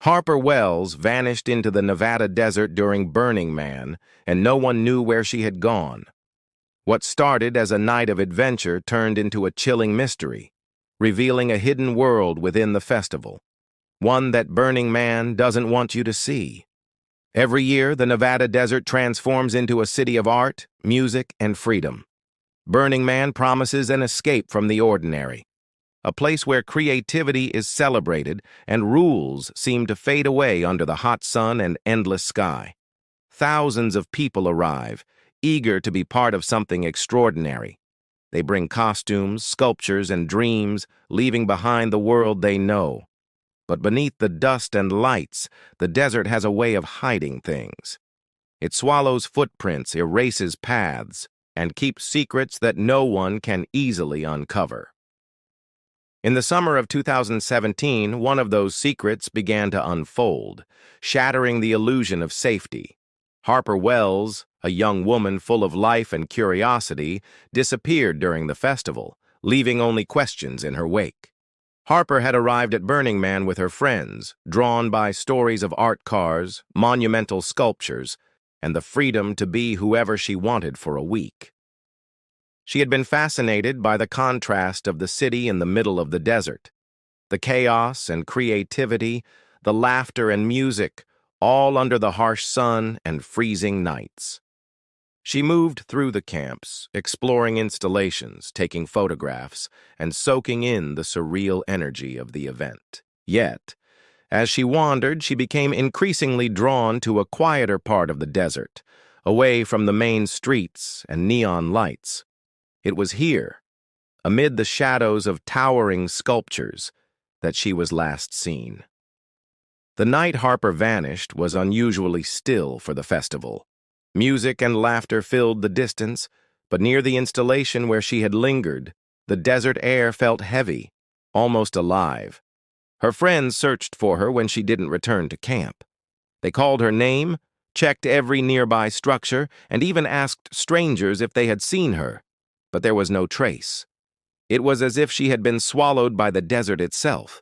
Harper Wells vanished into the Nevada desert during Burning Man, and no one knew where she had gone. What started as a night of adventure turned into a chilling mystery, revealing a hidden world within the festival, one that Burning Man doesn't want you to see. Every year, the Nevada desert transforms into a city of art, music, and freedom. Burning Man promises an escape from the ordinary, a place where creativity is celebrated and rules seem to fade away under the hot sun and endless sky. Thousands of people arrive, eager to be part of something extraordinary. They bring costumes, sculptures, and dreams, leaving behind the world they know. But beneath the dust and lights, the desert has a way of hiding things. It swallows footprints, erases paths, and keeps secrets that no one can easily uncover. In the summer of 2017, one of those secrets began to unfold, shattering the illusion of safety. Harper Wells, a young woman full of life and curiosity, disappeared during the festival, leaving only questions in her wake. Harper had arrived at Burning Man with her friends, drawn by stories of art cars, monumental sculptures, and the freedom to be whoever she wanted for a week. She had been fascinated by the contrast of the city in the middle of the desert. The chaos and creativity, the laughter and music, all under the harsh sun and freezing nights. She moved through the camps, exploring installations, taking photographs, and soaking in the surreal energy of the event. Yet, as she wandered, she became increasingly drawn to a quieter part of the desert, away from the main streets and neon lights. It was here, amid the shadows of towering sculptures, that she was last seen. The night Harper vanished was unusually still for the festival. Music and laughter filled the distance, but near the installation where she had lingered, the desert air felt heavy, almost alive. Her friends searched for her when she didn't return to camp. They called her name, checked every nearby structure, and even asked strangers if they had seen her. But there was no trace. It was as if she had been swallowed by the desert itself.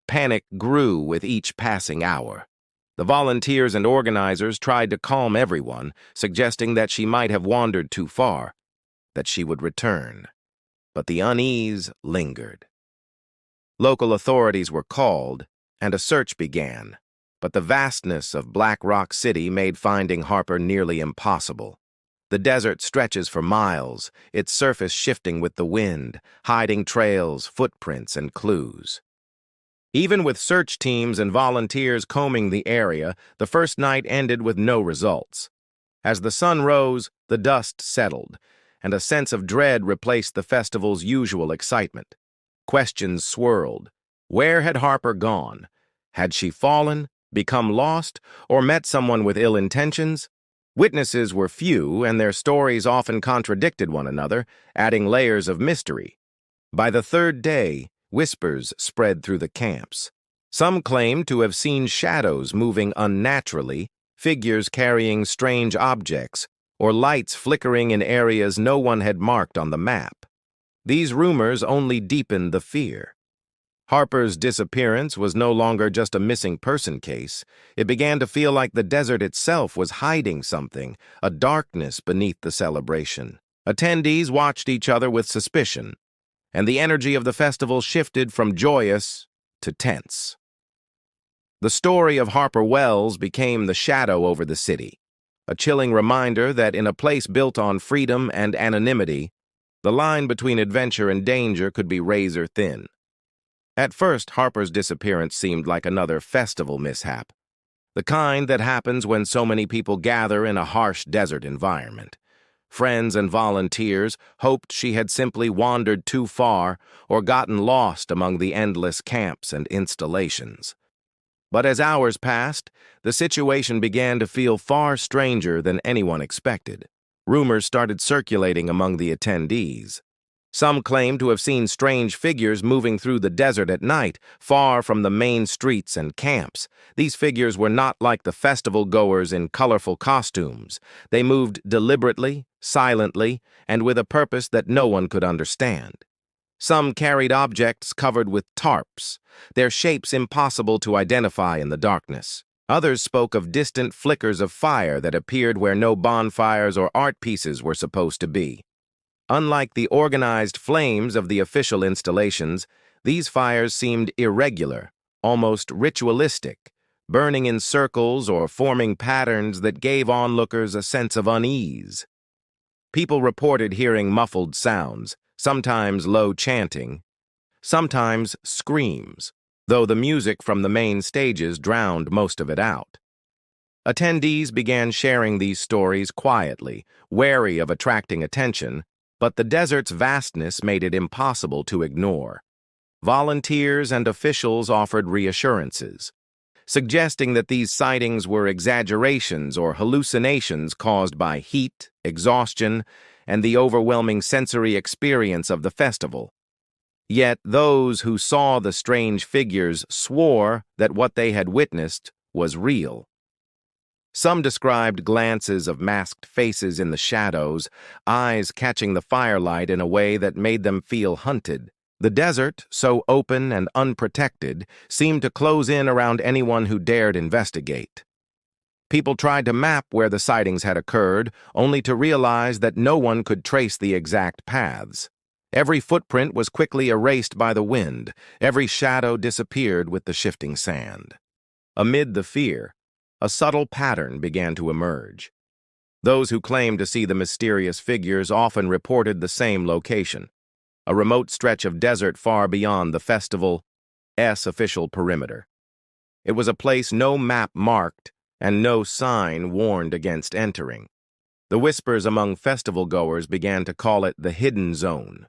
Panic grew with each passing hour. The volunteers and organizers tried to calm everyone, suggesting that she might have wandered too far, that she would return. But the unease lingered. Local authorities were called, and a search began, but the vastness of Black Rock City made finding Harper nearly impossible. The desert stretches for miles, its surface shifting with the wind, hiding trails, footprints, and clues. Even with search teams and volunteers combing the area, the first night ended with no results. As the sun rose, the dust settled, and a sense of dread replaced the festival's usual excitement. Questions swirled. Where had Harper gone? Had she fallen, become lost, or met someone with ill intentions? Witnesses were few, and their stories often contradicted one another, adding layers of mystery. By the third day, whispers spread through the camps. Some claimed to have seen shadows moving unnaturally, figures carrying strange objects, or lights flickering in areas no one had marked on the map. These rumors only deepened the fear. Harper's disappearance was no longer just a missing person case. It began to feel like the desert itself was hiding something, a darkness beneath the celebration. Attendees watched each other with suspicion, and the energy of the festival shifted from joyous to tense. The story of Harper Wells became the shadow over the city, a chilling reminder that in a place built on freedom and anonymity, the line between adventure and danger could be razor thin. At first, Harper's disappearance seemed like another festival mishap, the kind that happens when so many people gather in a harsh desert environment. Friends and volunteers hoped she had simply wandered too far or gotten lost among the endless camps and installations. But as hours passed, the situation began to feel far stranger than anyone expected. Rumors started circulating among the attendees. Some claimed to have seen strange figures moving through the desert at night, far from the main streets and camps. These figures were not like the festival-goers in colorful costumes. They moved deliberately, silently, and with a purpose that no one could understand. Some carried objects covered with tarps, their shapes impossible to identify in the darkness. Others spoke of distant flickers of fire that appeared where no bonfires or art pieces were supposed to be. Unlike the organized flames of the official installations, these fires seemed irregular, almost ritualistic, burning in circles or forming patterns that gave onlookers a sense of unease. People reported hearing muffled sounds, sometimes low chanting, sometimes screams, though the music from the main stages drowned most of it out. Attendees began sharing these stories quietly, wary of attracting attention, but the desert's vastness made it impossible to ignore. Volunteers and officials offered reassurances, suggesting that these sightings were exaggerations or hallucinations caused by heat, exhaustion, and the overwhelming sensory experience of the festival. Yet those who saw the strange figures swore that what they had witnessed was real. Some described glances of masked faces in the shadows, eyes catching the firelight in a way that made them feel hunted. The desert, so open and unprotected, seemed to close in around anyone who dared investigate. People tried to map where the sightings had occurred, only to realize that no one could trace the exact paths. Every footprint was quickly erased by the wind, every shadow disappeared with the shifting sand. Amid the fear, a subtle pattern began to emerge. Those who claimed to see the mysterious figures often reported the same location, a remote stretch of desert far beyond the festival's official perimeter. It was a place no map marked and no sign warned against entering. The whispers among festival-goers began to call it the hidden zone,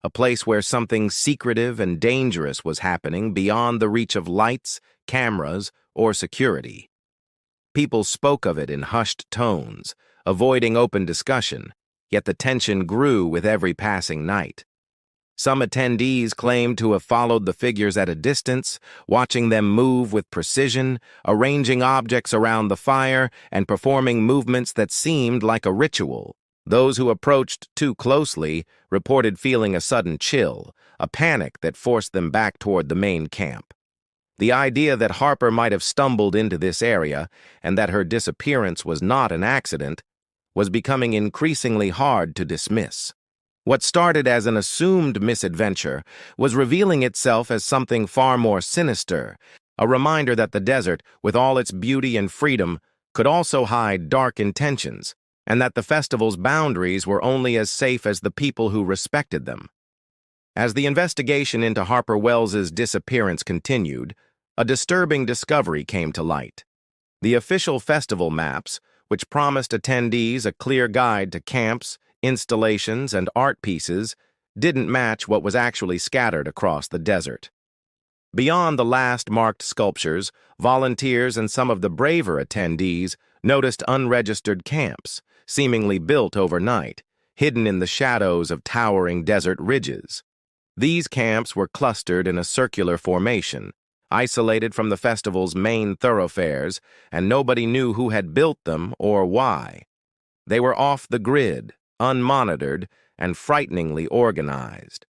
a place where something secretive and dangerous was happening beyond the reach of lights, cameras, or security. People spoke of it in hushed tones, avoiding open discussion, yet the tension grew with every passing night. Some attendees claimed to have followed the figures at a distance, watching them move with precision, arranging objects around the fire, and performing movements that seemed like a ritual. Those who approached too closely reported feeling a sudden chill, a panic that forced them back toward the main camp. The idea that Harper might have stumbled into this area and that her disappearance was not an accident was becoming increasingly hard to dismiss. What started as an assumed misadventure was revealing itself as something far more sinister, a reminder that the desert, with all its beauty and freedom, could also hide dark intentions, and that the festival's boundaries were only as safe as the people who respected them. As the investigation into Harper Wells's disappearance continued, a disturbing discovery came to light. The official festival maps, which promised attendees a clear guide to camps, installations, and art pieces, didn't match what was actually scattered across the desert. Beyond the last marked sculptures, volunteers and some of the braver attendees noticed unregistered camps, seemingly built overnight, hidden in the shadows of towering desert ridges. These camps were clustered in a circular formation, isolated from the festival's main thoroughfares, and nobody knew who had built them or why. They were off the grid, unmonitored, and frighteningly organized.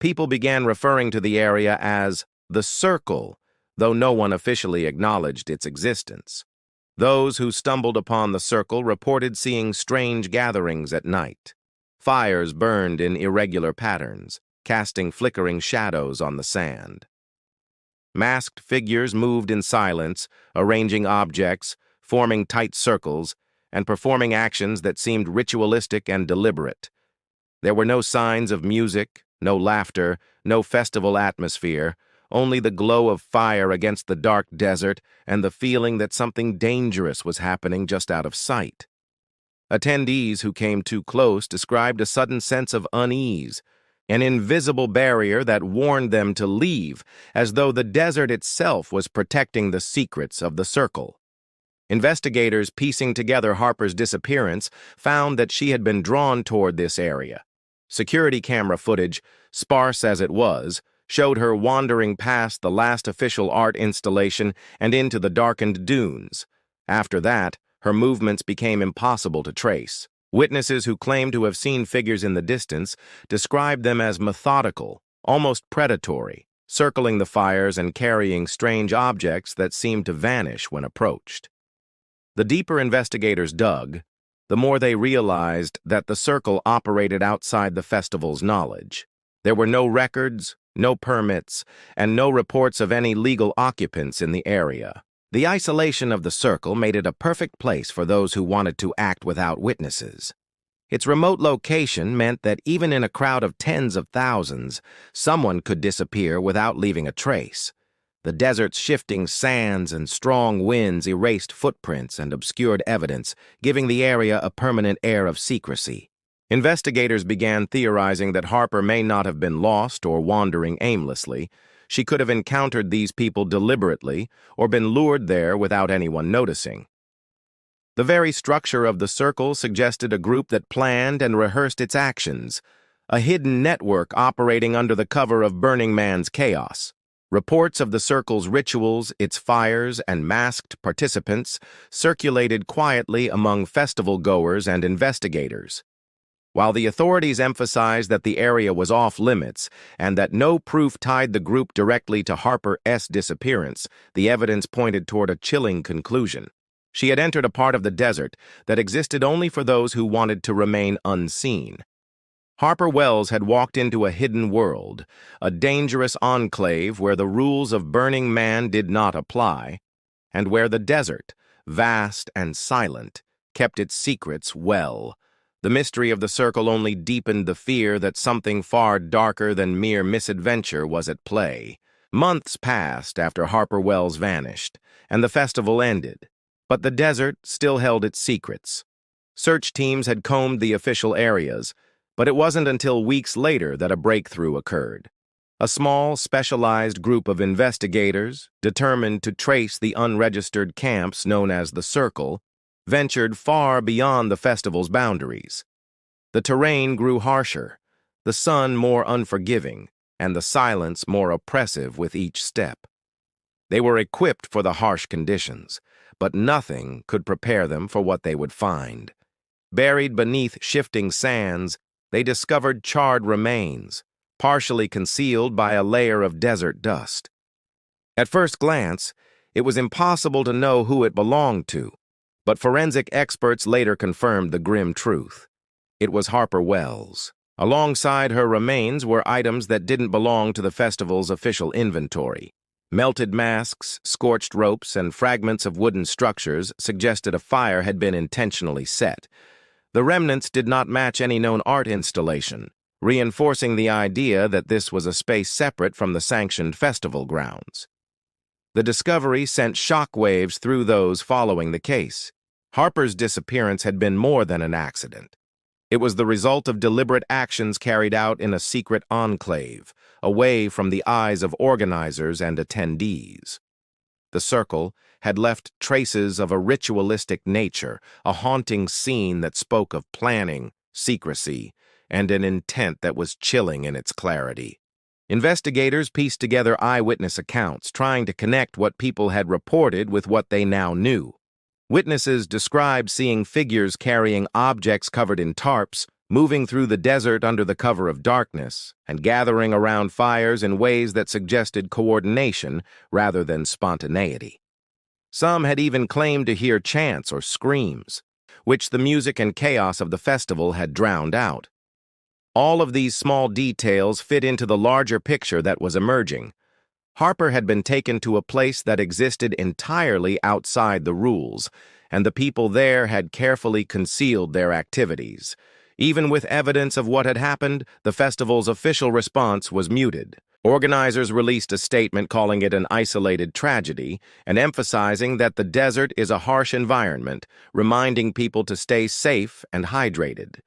People began referring to the area as the Circle, though no one officially acknowledged its existence. Those who stumbled upon the Circle reported seeing strange gatherings at night. Fires burned in irregular patterns, casting flickering shadows on the sand. Masked figures moved in silence, arranging objects, forming tight circles, and performing actions that seemed ritualistic and deliberate. There were no signs of music, no laughter, no festival atmosphere, only the glow of fire against the dark desert and the feeling that something dangerous was happening just out of sight. Attendees who came too close described a sudden sense of unease, an invisible barrier that warned them to leave, as though the desert itself was protecting the secrets of the Circle. Investigators piecing together Harper's disappearance found that she had been drawn toward this area. Security camera footage, sparse as it was, showed her wandering past the last official art installation and into the darkened dunes. After that, her movements became impossible to trace. Witnesses who claimed to have seen figures in the distance described them as methodical, almost predatory, circling the fires and carrying strange objects that seemed to vanish when approached. The deeper investigators dug, the more they realized that the circle operated outside the festival's knowledge. There were no records, no permits, and no reports of any legal occupants in the area. The isolation of the circle made it a perfect place for those who wanted to act without witnesses. Its remote location meant that even in a crowd of tens of thousands, someone could disappear without leaving a trace. The desert's shifting sands and strong winds erased footprints and obscured evidence, giving the area a permanent air of secrecy. Investigators began theorizing that Harper may not have been lost or wandering aimlessly. She could have encountered these people deliberately or been lured there without anyone noticing. The very structure of the circle suggested a group that planned and rehearsed its actions, a hidden network operating under the cover of Burning Man's chaos. Reports of the circle's rituals, its fires, and masked participants circulated quietly among festival-goers and investigators. While the authorities emphasized that the area was off-limits and that no proof tied the group directly to Harper's disappearance, the evidence pointed toward a chilling conclusion. She had entered a part of the desert that existed only for those who wanted to remain unseen. Harper Wells had walked into a hidden world, a dangerous enclave where the rules of Burning Man did not apply, and where the desert, vast and silent, kept its secrets well. The mystery of the circle only deepened the fear that something far darker than mere misadventure was at play. Months passed after Harper Wells vanished, and the festival ended. But the desert still held its secrets. Search teams had combed the official areas, but it wasn't until weeks later that a breakthrough occurred. A small, specialized group of investigators, determined to trace the unregistered camps known as the Circle, ventured far beyond the festival's boundaries. The terrain grew harsher, the sun more unforgiving, and the silence more oppressive with each step. They were equipped for the harsh conditions, but nothing could prepare them for what they would find. Buried beneath shifting sands, they discovered charred remains, partially concealed by a layer of desert dust. At first glance, it was impossible to know who it belonged to, but forensic experts later confirmed the grim truth. It was Harper Wells. Alongside her remains were items that didn't belong to the festival's official inventory. Melted masks, scorched ropes, and fragments of wooden structures suggested a fire had been intentionally set. The remnants did not match any known art installation, reinforcing the idea that this was a space separate from the sanctioned festival grounds. The discovery sent shockwaves through those following the case. Harper's disappearance had been more than an accident. It was the result of deliberate actions carried out in a secret enclave, away from the eyes of organizers and attendees. The circle had left traces of a ritualistic nature, a haunting scene that spoke of planning, secrecy, and an intent that was chilling in its clarity. Investigators pieced together eyewitness accounts, trying to connect what people had reported with what they now knew. Witnesses described seeing figures carrying objects covered in tarps, moving through the desert under the cover of darkness, and gathering around fires in ways that suggested coordination rather than spontaneity. Some had even claimed to hear chants or screams, which the music and chaos of the festival had drowned out. All of these small details fit into the larger picture that was emerging. Harper had been taken to a place that existed entirely outside the rules, and the people there had carefully concealed their activities. Even with evidence of what had happened, the festival's official response was muted. Organizers released a statement calling it an isolated tragedy and emphasizing that the desert is a harsh environment, reminding people to stay safe and hydrated.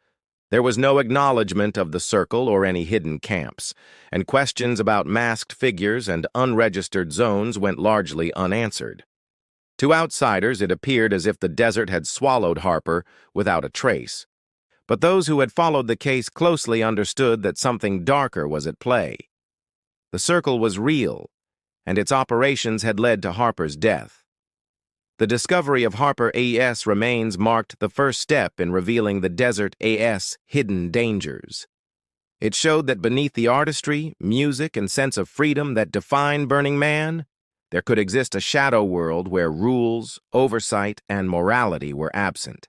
There was no acknowledgement of the circle or any hidden camps, and questions about masked figures and unregistered zones went largely unanswered. To outsiders, it appeared as if the desert had swallowed Harper without a trace. But those who had followed the case closely understood that something darker was at play. The circle was real, and its operations had led to Harper's death. The discovery of Harper's remains marked the first step in revealing the desert's hidden dangers. It showed that beneath the artistry, music, and sense of freedom that define Burning Man, there could exist a shadow world where rules, oversight, and morality were absent.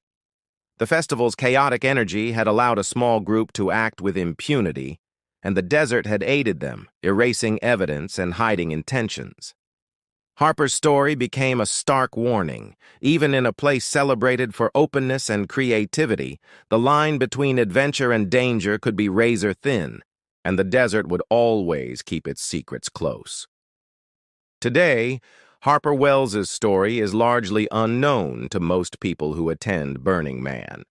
The festival's chaotic energy had allowed a small group to act with impunity, and the desert had aided them, erasing evidence and hiding intentions. Harper's story became a stark warning. Even in a place celebrated for openness and creativity, the line between adventure and danger could be razor thin, and the desert would always keep its secrets close. Today, Harper Wells's story is largely unknown to most people who attend Burning Man.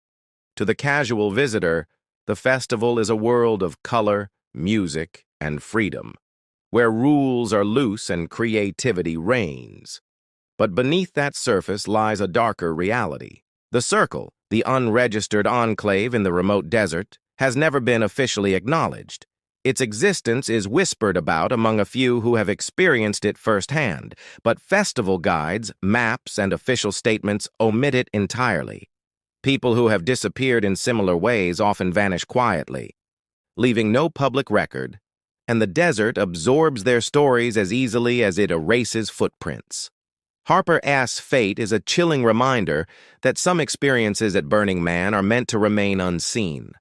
To the casual visitor, the festival is a world of color, music, and freedom, where rules are loose and creativity reigns. But beneath that surface lies a darker reality. The Circle, the unregistered enclave in the remote desert, has never been officially acknowledged. Its existence is whispered about among a few who have experienced it firsthand, but festival guides, maps, and official statements omit it entirely. People who have disappeared in similar ways often vanish quietly, leaving no public record, and the desert absorbs their stories as easily as it erases footprints. Harper's fate is a chilling reminder that some experiences at Burning Man are meant to remain unseen.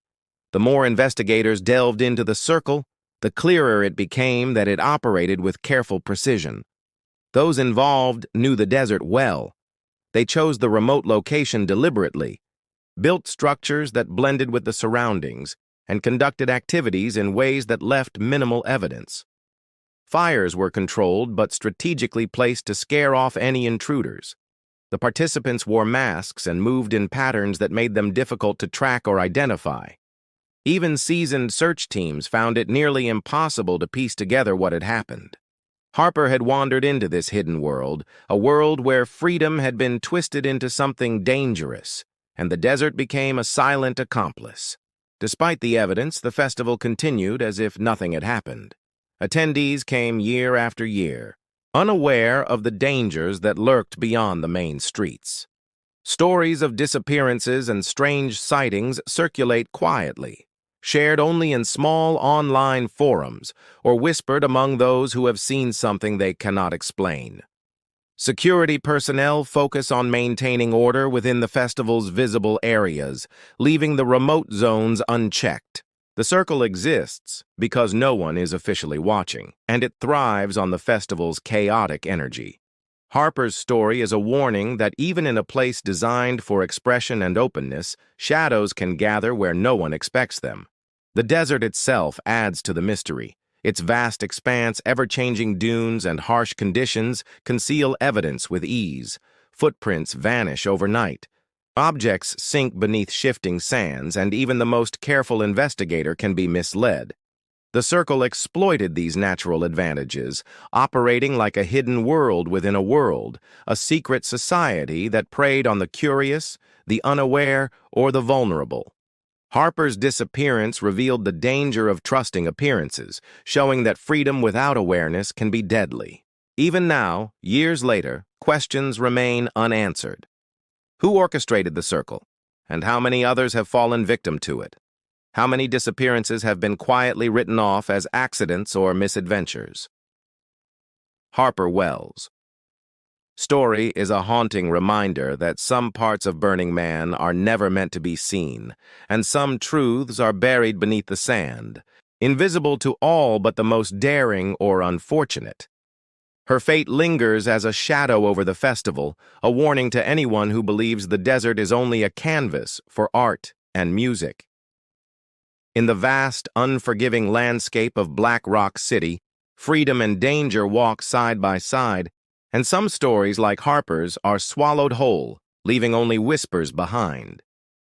The more investigators delved into the Circle, the clearer it became that it operated with careful precision. Those involved knew the desert well. They chose the remote location deliberately, built structures that blended with the surroundings, and conducted activities in ways that left minimal evidence. Fires were controlled but strategically placed to scare off any intruders. The participants wore masks and moved in patterns that made them difficult to track or identify. Even seasoned search teams found it nearly impossible to piece together what had happened. Harper had wandered into this hidden world, a world where freedom had been twisted into something dangerous, and the desert became a silent accomplice. Despite the evidence, the festival continued as if nothing had happened. Attendees came year after year, unaware of the dangers that lurked beyond the main streets. Stories of disappearances and strange sightings circulate quietly, shared only in small online forums or whispered among those who have seen something they cannot explain. Security personnel focus on maintaining order within the festival's visible areas, leaving the remote zones unchecked. The Circle exists because no one is officially watching, and it thrives on the festival's chaotic energy. Harper's story is a warning that even in a place designed for expression and openness, shadows can gather where no one expects them. The desert itself adds to the mystery. Its vast expanse, ever-changing dunes, and harsh conditions conceal evidence with ease. Footprints vanish overnight. Objects sink beneath shifting sands, and even the most careful investigator can be misled. The Circle exploited these natural advantages, operating like a hidden world within a world, a secret society that preyed on the curious, the unaware, or the vulnerable. Harper's disappearance revealed the danger of trusting appearances, showing that freedom without awareness can be deadly. Even now, years later, questions remain unanswered. Who orchestrated the Circle, and how many others have fallen victim to it? How many disappearances have been quietly written off as accidents or misadventures? Harper Wells' story is a haunting reminder that some parts of Burning Man are never meant to be seen, and some truths are buried beneath the sand, invisible to all but the most daring or unfortunate. Her fate lingers as a shadow over the festival, a warning to anyone who believes the desert is only a canvas for art and music. In the vast, unforgiving landscape of Black Rock City, freedom and danger walk side by side, and some stories, like Harper's, are swallowed whole, leaving only whispers behind.